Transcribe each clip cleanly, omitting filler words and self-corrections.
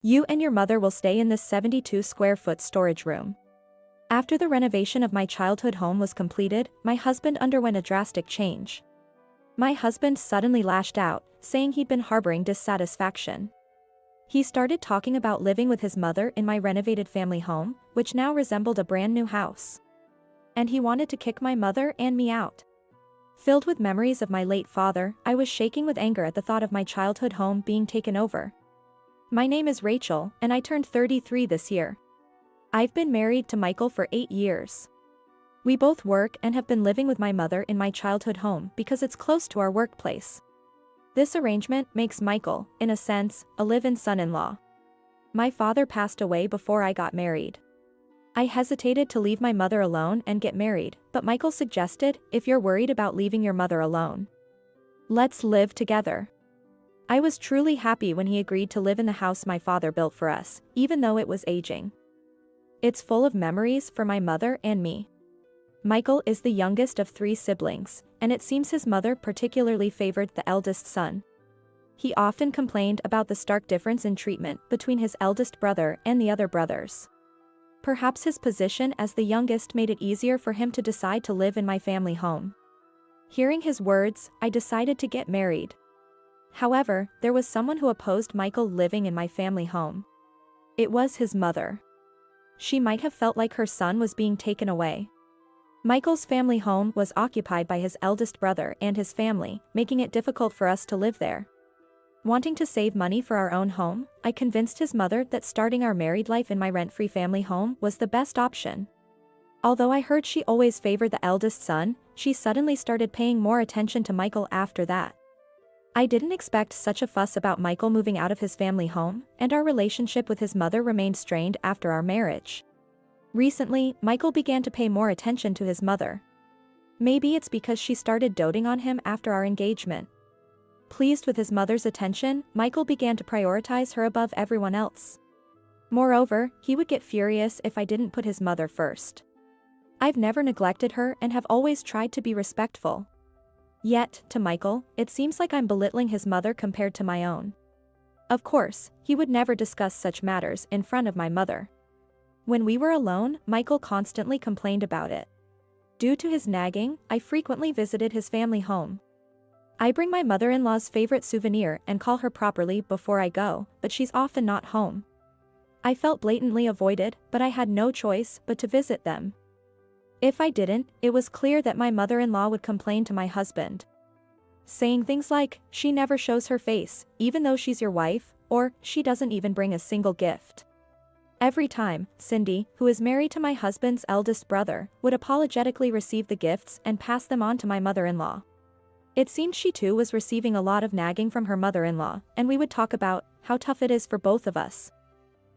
You and your mother will stay in this 72 square foot storage room. After the renovation of my childhood home was completed, my husband underwent a drastic change. My husband suddenly lashed out, saying he'd been harboring dissatisfaction. He started talking about living with his mother in my renovated family home, which now resembled a brand new house. And he wanted to kick my mother and me out. Filled with memories of my late father, I was shaking with anger at the thought of my childhood home being taken over. My name is Rachel, and I turned 33 this year. I've been married to Michael for 8 years. We both work and have been living with my mother in my childhood home because it's close to our workplace. This arrangement makes Michael, in a sense, a live-in son-in-law. My father passed away before I got married. I hesitated to leave my mother alone and get married, but Michael suggested, if you're worried about leaving your mother alone, let's live together. I was truly happy when he agreed to live in the house my father built for us, even though it was aging. It's full of memories for my mother and me. Michael is the youngest of 3 siblings, and it seems his mother particularly favored the eldest son. He often complained about the stark difference in treatment between his eldest brother and the other brothers. Perhaps his position as the youngest made it easier for him to decide to live in my family home. Hearing his words, I decided to get married. However, there was someone who opposed Michael living in my family home. It was his mother. She might have felt like her son was being taken away. Michael's family home was occupied by his eldest brother and his family, making it difficult for us to live there. Wanting to save money for our own home, I convinced his mother that starting our married life in my rent-free family home was the best option. Although I heard she always favored the eldest son, she suddenly started paying more attention to Michael after that. I didn't expect such a fuss about Michael moving out of his family home, and our relationship with his mother remained strained after our marriage. Recently, Michael began to pay more attention to his mother. Maybe it's because she started doting on him after our engagement. Pleased with his mother's attention, Michael began to prioritize her above everyone else. Moreover, he would get furious if I didn't put his mother first. I've never neglected her and have always tried to be respectful. Yet, to Michael, it seems like I'm belittling his mother compared to my own. Of course, he would never discuss such matters in front of my mother. When we were alone, Michael constantly complained about it. Due to his nagging, I frequently visited his family home. I bring my mother-in-law's favorite souvenir and call her properly before I go, but she's often not home. I felt blatantly avoided, but I had no choice but to visit them. If I didn't, it was clear that my mother-in-law would complain to my husband, saying things like, "She never shows her face, even though she's your wife," or "She doesn't even bring a single gift." Every time, Cindy, who is married to my husband's eldest brother, would apologetically receive the gifts and pass them on to my mother-in-law. It seemed she too was receiving a lot of nagging from her mother-in-law, and we would talk about how tough it is for both of us.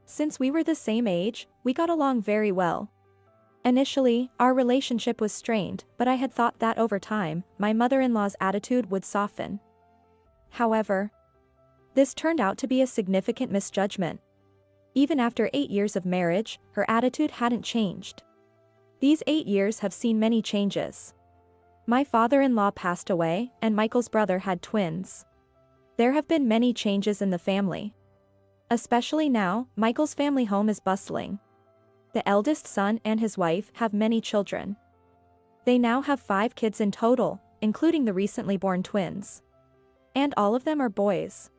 Since we were the same age, we got along very well. Initially, our relationship was strained, but I had thought that over time, my mother-in-law's attitude would soften. However, this turned out to be a significant misjudgment. Even after 8 years of marriage, her attitude hadn't changed. These 8 years have seen many changes. My father-in-law passed away, and Michael's brother had twins. There have been many changes in the family. Especially now, Michael's family home is bustling. The eldest son and his wife have many children. They now have 5 kids in total, including the recently born twins. And all of them are boys.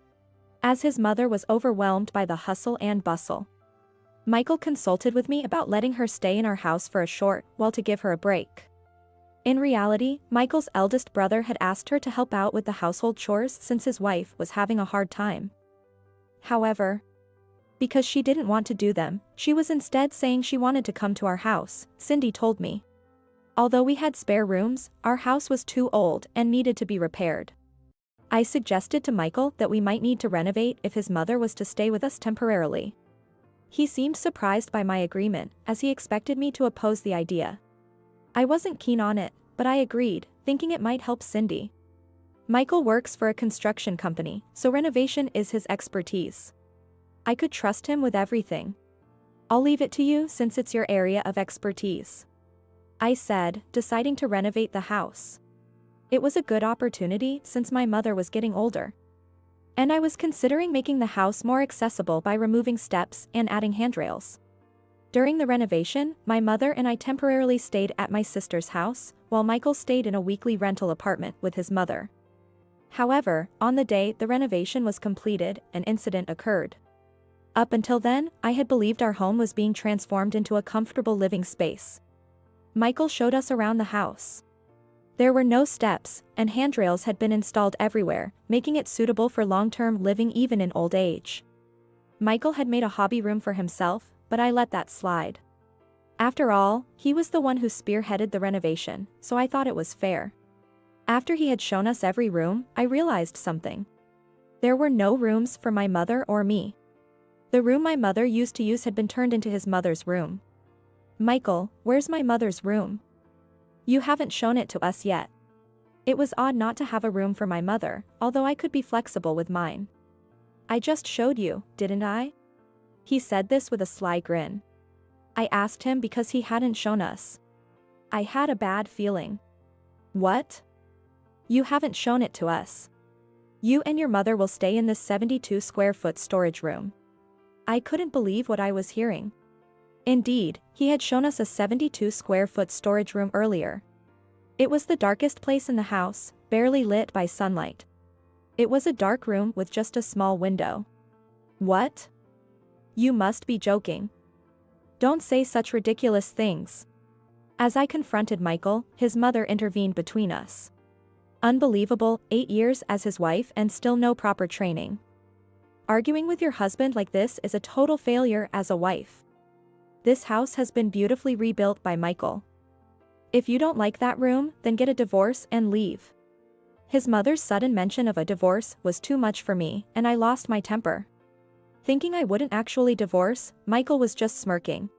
As his mother was overwhelmed by the hustle and bustle, Michael consulted with me about letting her stay in our house for a short while to give her a break. In reality, Michael's eldest brother had asked her to help out with the household chores since his wife was having a hard time. However, because she didn't want to do them, she was instead saying she wanted to come to our house, Cindy told me. Although we had spare rooms, our house was too old and needed to be repaired. I suggested to Michael that we might need to renovate if his mother was to stay with us temporarily. He seemed surprised by my agreement, as he expected me to oppose the idea. I wasn't keen on it, but I agreed, thinking it might help Cindy. Michael works for a construction company, so renovation is his expertise. I could trust him with everything. "I'll leave it to you since it's your area of expertise," I said, deciding to renovate the house. It was a good opportunity since my mother was getting older. And I was considering making the house more accessible by removing steps and adding handrails. During the renovation, my mother and I temporarily stayed at my sister's house, while Michael stayed in a weekly rental apartment with his mother. However, on the day the renovation was completed, an incident occurred. Up until then, I had believed our home was being transformed into a comfortable living space. Michael showed us around the house. There were no steps, and handrails had been installed everywhere, making it suitable for long-term living even in old age. Michael had made a hobby room for himself, but I let that slide. After all, he was the one who spearheaded the renovation, so I thought it was fair. After he had shown us every room, I realized something. There were no rooms for my mother or me. The room my mother used to use had been turned into his mother's room. Michael, where's my mother's room? You haven't shown it to us yet. It was odd not to have a room for my mother, although I could be flexible with mine. I just showed you, didn't I? He said this with a sly grin. I asked him because he hadn't shown us. I had a bad feeling. What? You haven't shown it to us. You and your mother will stay in this 72 square foot storage room. I couldn't believe what I was hearing. Indeed, he had shown us a 72 square foot storage room earlier. It was the darkest place in the house, barely lit by sunlight. It was a dark room with just a small window. What? You must be joking. Don't say such ridiculous things. As I confronted Michael, his mother intervened between us. Unbelievable, 8 years as his wife and still no proper training. Arguing with your husband like this is a total failure as a wife. This house has been beautifully rebuilt by Michael. If you don't like that room, then get a divorce and leave. His mother's sudden mention of a divorce was too much for me, and I lost my temper. Thinking I wouldn't actually divorce, Michael was just smirking.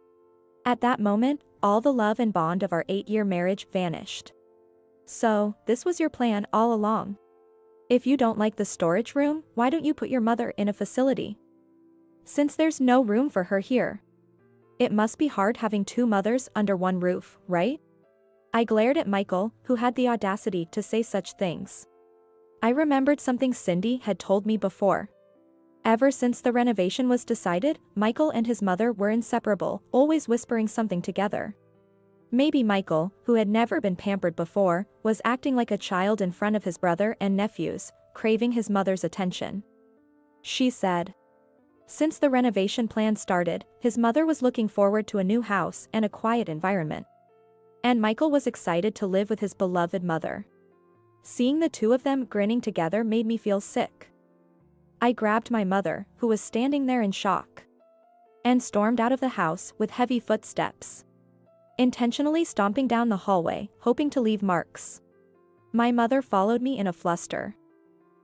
At that moment, all the love and bond of our 8-year marriage vanished. So, this was your plan all along. If you don't like the storage room, why don't you put your mother in a facility? Since there's no room for her here. It must be hard having 2 mothers under one roof, right? I glared at Michael, who had the audacity to say such things. I remembered something Cindy had told me before. Ever since the renovation was decided, Michael and his mother were inseparable, always whispering something together. Maybe Michael, who had never been pampered before, was acting like a child in front of his brother and nephews, craving his mother's attention. She said. Since the renovation plan started, his mother was looking forward to a new house and a quiet environment. And Michael was excited to live with his beloved mother. Seeing the two of them grinning together made me feel sick. I grabbed my mother, who was standing there in shock, and stormed out of the house with heavy footsteps, intentionally stomping down the hallway, hoping to leave marks. My mother followed me in a fluster.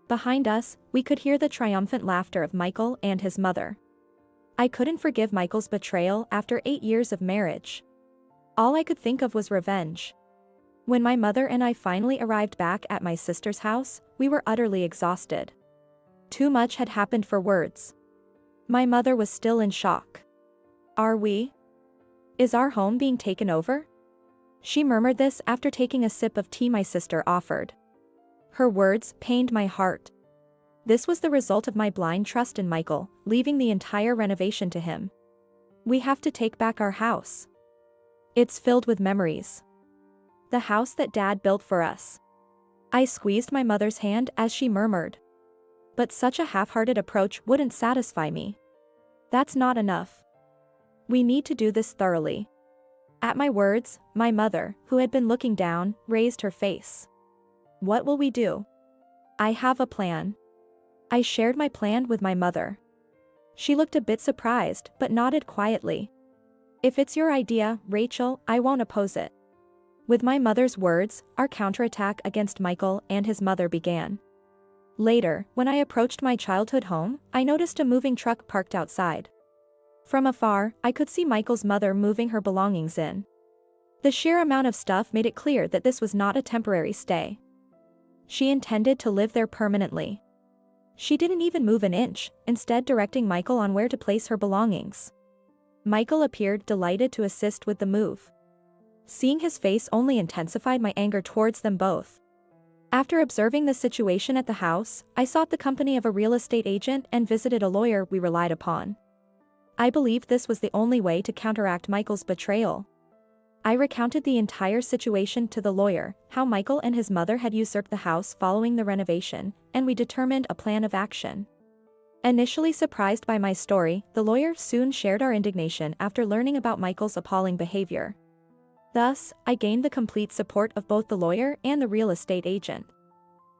Behind us, we could hear the triumphant laughter of Michael and his mother. I couldn't forgive Michael's betrayal after 8 years of marriage. All I could think of was revenge. When my mother and I finally arrived back at my sister's house, we were utterly exhausted. Too much had happened for words. My mother was still in shock. Are we? Is our home being taken over? She murmured this after taking a sip of tea my sister offered. Her words pained my heart. This was the result of my blind trust in Michael, leaving the entire renovation to him. We have to take back our house. It's filled with memories. The house that Dad built for us. I squeezed my mother's hand as she murmured. But such a half-hearted approach wouldn't satisfy me. That's not enough. We need to do this thoroughly. At my words, my mother, who had been looking down, raised her face. What will we do? I have a plan. I shared my plan with my mother. She looked a bit surprised but nodded quietly. If it's your idea, Rachel, I won't oppose it. With my mother's words, our counterattack against Michael and his mother began. Later, when I approached my childhood home, I noticed a moving truck parked outside. From afar, I could see Michael's mother moving her belongings in. The sheer amount of stuff made it clear that this was not a temporary stay. She intended to live there permanently. She didn't even move an inch, instead directing Michael on where to place her belongings. Michael appeared delighted to assist with the move. Seeing his face only intensified my anger towards them both. After observing the situation at the house, I sought the company of a real estate agent and visited a lawyer we relied upon. I believed this was the only way to counteract Michael's betrayal. I recounted the entire situation to the lawyer, how Michael and his mother had usurped the house following the renovation, and we determined a plan of action. Initially surprised by my story, the lawyer soon shared our indignation after learning about Michael's appalling behavior. Thus, I gained the complete support of both the lawyer and the real estate agent.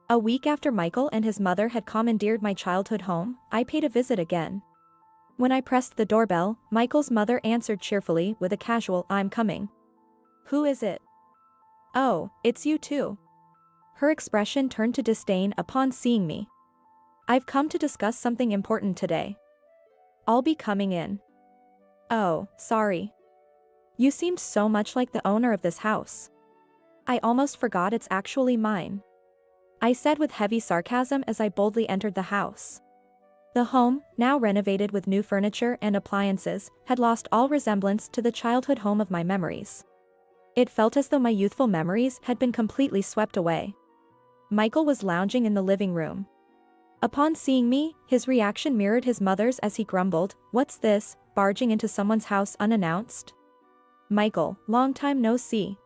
A week after Michael and his mother had commandeered my childhood home, I paid a visit again. When I pressed the doorbell, Michael's mother answered cheerfully with a casual "I'm coming." "Who is it?" "Oh, it's you too." Her expression turned to disdain upon seeing me. "I've come to discuss something important today." "I'll be coming in." "Oh, sorry. You seemed so much like the owner of this house. I almost forgot it's actually mine," I said with heavy sarcasm as I boldly entered the house. The home, now renovated with new furniture and appliances, had lost all resemblance to the childhood home of my memories. It felt as though my youthful memories had been completely swept away. Michael was lounging in the living room. Upon seeing me, his reaction mirrored his mother's as he grumbled, "What's this, barging into someone's house unannounced?" "Michael, long time no see.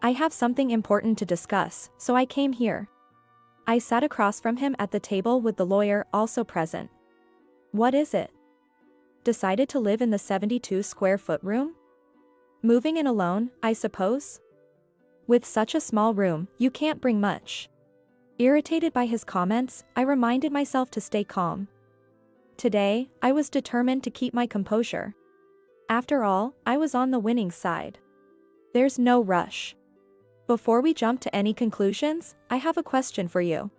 I have something important to discuss, so I came here." I sat across from him at the table with the lawyer also present. "What is it?" "Decided to live in the 72-square-foot room? Moving in alone, I suppose? With such a small room, you can't bring much." Irritated by his comments, I reminded myself to stay calm. Today, I was determined to keep my composure. After all, I was on the winning side. There's no rush. Before we jump to any conclusions, I have a question for you.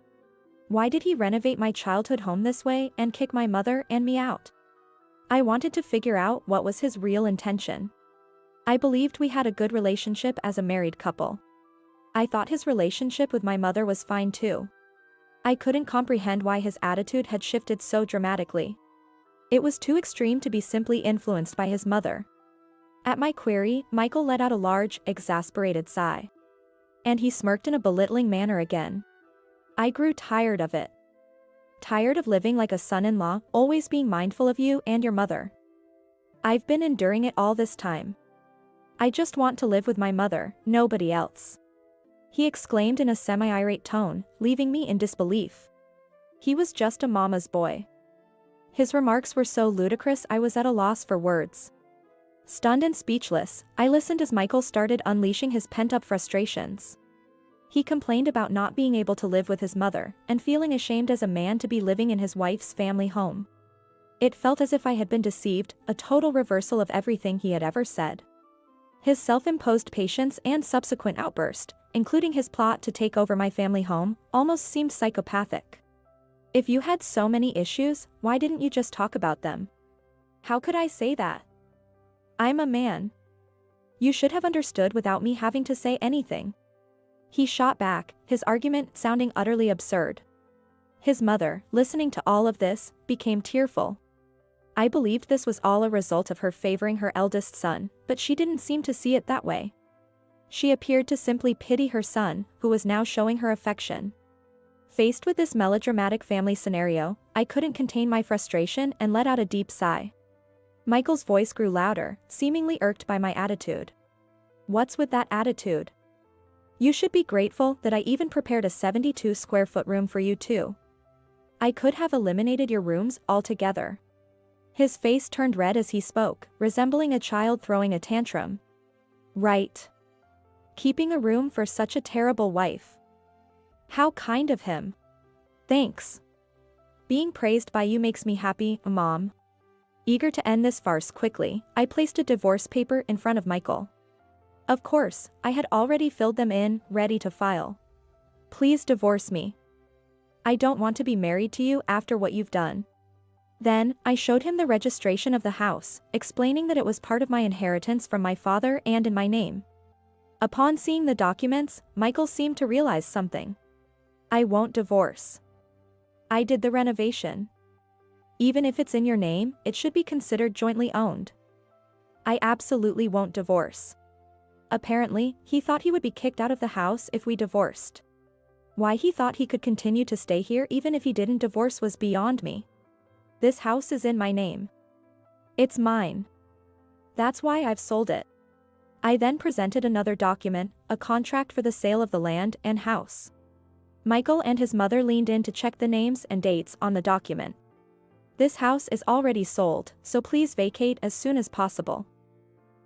Why did he renovate my childhood home this way and kick my mother and me out? I wanted to figure out what was his real intention. I believed we had a good relationship as a married couple. I thought his relationship with my mother was fine too. I couldn't comprehend why his attitude had shifted so dramatically. It was too extreme to be simply influenced by his mother. At my query, Michael let out a large, exasperated sigh. And he smirked in a belittling manner again. I grew tired of it. Tired of living like a son-in-law, always being mindful of you and your mother. I've been enduring it all this time. I just want to live with my mother, nobody else," he exclaimed in a semi-irate tone, leaving me in disbelief. He was just a mama's boy. His remarks were so ludicrous I was at a loss for words. Stunned and speechless, I listened as Michael started unleashing his pent-up frustrations. He complained about not being able to live with his mother, and feeling ashamed as a man to be living in his wife's family home. It felt as if I had been deceived, a total reversal of everything he had ever said. His self-imposed patience and subsequent outburst, including his plot to take over my family home, almost seemed psychopathic. If you had so many issues, why didn't you just talk about them? How could I say that? I'm a man. You should have understood without me having to say anything. He shot back, his argument sounding utterly absurd. His mother, listening to all of this, became tearful. I believed this was all a result of her favoring her eldest son, but she didn't seem to see it that way. She appeared to simply pity her son, who was now showing her affection. Faced with this melodramatic family scenario, I couldn't contain my frustration and let out a deep sigh. Michael's voice grew louder, seemingly irked by my attitude. "What's with that attitude? You should be grateful that I even prepared a 72-square-foot room for you too. I could have eliminated your rooms altogether." His face turned red as he spoke, resembling a child throwing a tantrum. "Right. Keeping a room for such a terrible wife. How kind of him. Thanks. Being praised by you makes me happy, Mom." Eager to end this farce quickly, I placed a divorce paper in front of Michael. Of course, I had already filled them in, ready to file. "Please divorce me. I don't want to be married to you after what you've done." Then, I showed him the registration of the house, explaining that it was part of my inheritance from my father and in my name. Upon seeing the documents, Michael seemed to realize something. "I won't divorce. I did the renovation. Even if it's in your name, it should be considered jointly owned. I absolutely won't divorce." Apparently, he thought he would be kicked out of the house if we divorced. Why he thought he could continue to stay here even if he didn't divorce was beyond me. This house is in my name. It's mine. That's why I've sold it. I then presented another document, a contract for the sale of the land and house. Michael and his mother leaned in to check the names and dates on the document. This house is already sold, so please vacate as soon as possible.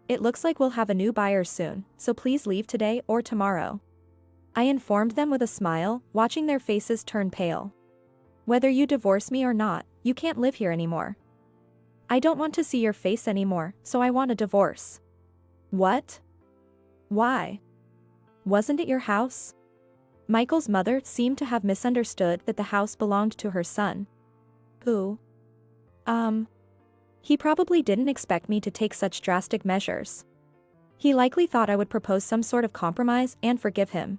It looks like we'll have a new buyer soon, so please leave today or tomorrow. I informed them with a smile, watching their faces turn pale. Whether you divorce me or not, you can't live here anymore. I don't want to see your face anymore, so I want a divorce. What? Why? Wasn't it your house? Michael's mother seemed to have misunderstood that the house belonged to her son. Who? He probably didn't expect me to take such drastic measures. He likely thought I would propose some sort of compromise and forgive him.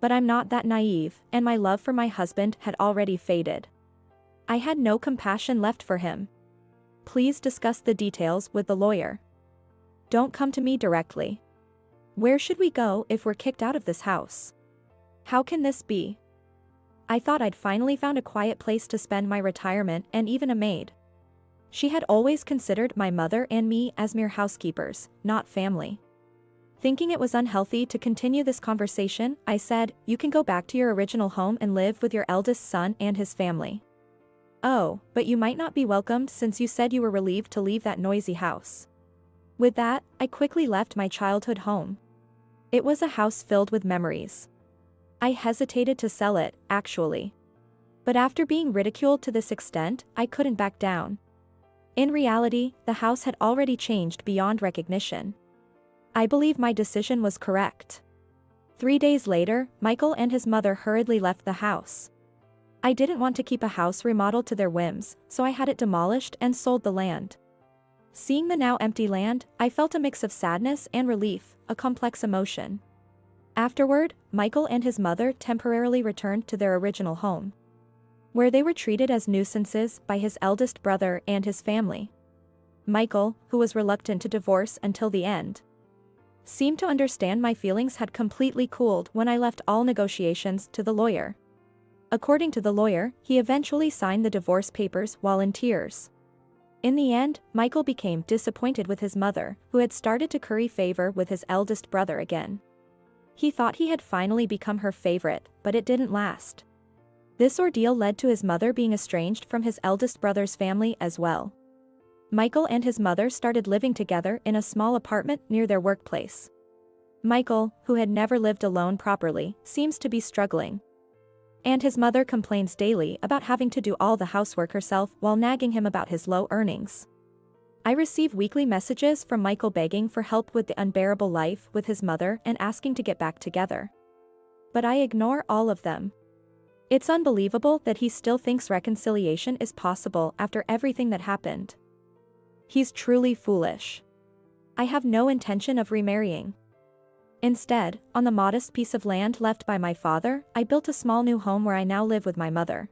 But I'm not that naive, and my love for my husband had already faded. I had no compassion left for him. Please discuss the details with the lawyer. Don't come to me directly. Where should we go if we're kicked out of this house? How can this be? I thought I'd finally found a quiet place to spend my retirement and even a maid. She had always considered my mother and me as mere housekeepers, not family. Thinking it was unhealthy to continue this conversation, I said, "You can go back to your original home and live with your eldest son and his family." "Oh, but you might not be welcomed since you said you were relieved to leave that noisy house." With that, I quickly left my childhood home. It was a house filled with memories. I hesitated to sell it, actually. But after being ridiculed to this extent, I couldn't back down. In reality, the house had already changed beyond recognition. I believe my decision was correct. 3 days later, Michael and his mother hurriedly left the house. I didn't want to keep a house remodeled to their whims, so I had it demolished and sold the land. Seeing the now empty land, I felt a mix of sadness and relief, a complex emotion. Afterward, Michael and his mother temporarily returned to their original home, where they were treated as nuisances by his eldest brother and his family. Michael, who was reluctant to divorce until the end, seemed to understand my feelings had completely cooled when I left all negotiations to the lawyer. According to the lawyer, he eventually signed the divorce papers while in tears. In the end, Michael became disappointed with his mother, who had started to curry favor with his eldest brother again. He thought he had finally become her favorite, but it didn't last. This ordeal led to his mother being estranged from his eldest brother's family as well. Michael and his mother started living together in a small apartment near their workplace. Michael, who had never lived alone properly, seems to be struggling. And his mother complains daily about having to do all the housework herself while nagging him about his low earnings. I receive weekly messages from Michael begging for help with the unbearable life with his mother and asking to get back together. But I ignore all of them. It's unbelievable that he still thinks reconciliation is possible after everything that happened. He's truly foolish. I have no intention of remarrying. Instead, on the modest piece of land left by my father, I built a small new home where I now live with my mother.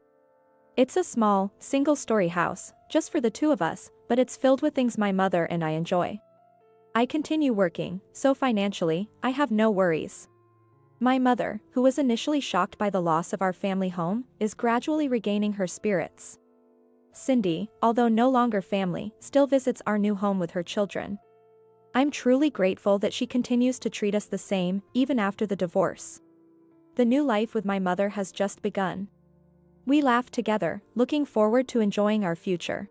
It's a small, single-story house, just for the two of us, but it's filled with things my mother and I enjoy. I continue working, so financially, I have no worries. My mother, who was initially shocked by the loss of our family home, is gradually regaining her spirits. Cindy, although no longer family, still visits our new home with her children. I'm truly grateful that she continues to treat us the same, even after the divorce. The new life with my mother has just begun. We laugh together, looking forward to enjoying our future.